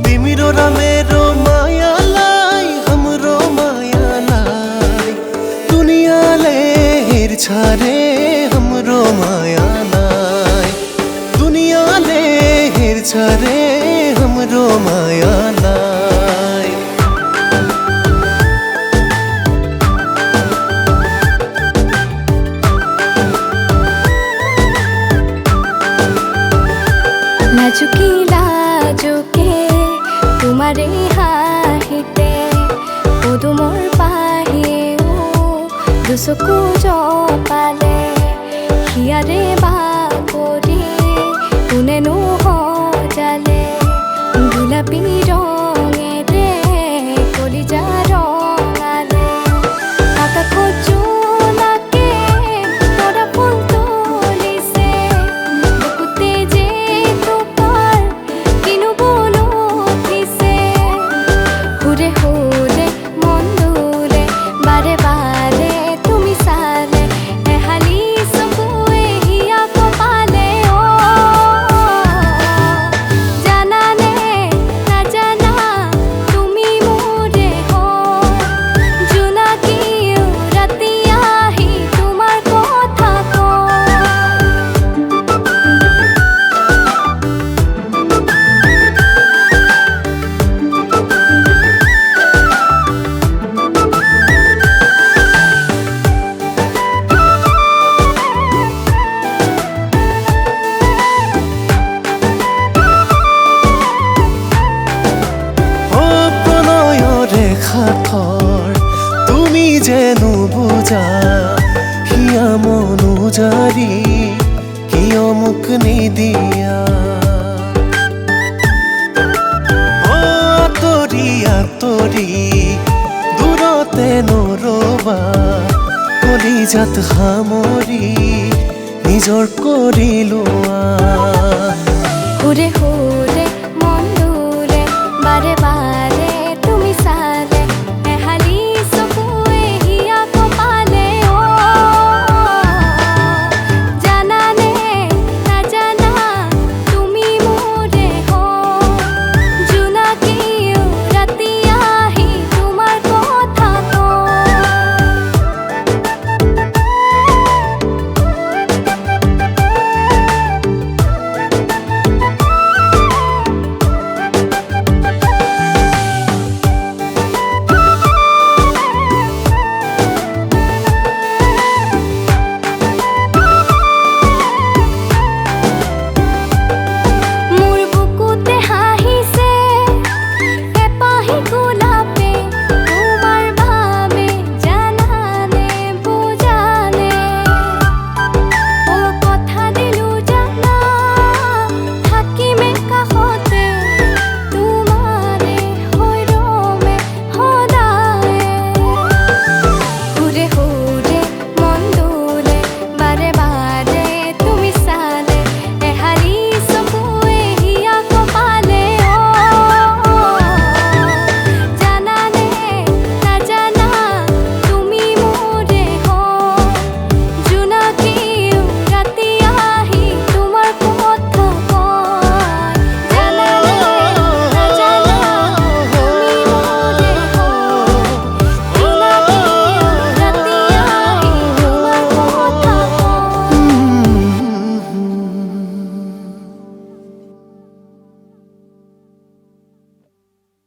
तिम्रो र मेरो मायालाई हाम्रो मायालाई दुनियाँले हेर्छ रे हाम्रो मायालाई दुनियाँले हेर्छ रे हाम्रो मायालाई लाजुकी लाजुके तुम्हारे हाहिते पदुমৰ পাহিও দুচকু জপালে হিয়াৰে বাকৰি কোনেনো সজালে গোলাপী ৰঙেৰে কলিজা ৰঙালে আকাশত জোনাকে তৰা ফুল তুলিছে বুকুতে যে তোপাৰ কিনো বল উঠিছে হুৰে হুৰে মন দুলে বাৰে বাৰে তুমি চালে এহালি চকুৱে হিয়া কপালে জানানে নাজানা তুমি মোৰে হয় জোনাকীও ৰাতি আহি তোমাৰ কথা কয় খাথৰ তুমি যেনো বুজা হিয়া মনো জাৰি কিয় মোক নিদিয়া আঁতৰি আঁতৰি দূৰতে নৰবা কলিজাত সামৰি নিজৰ কৰিলো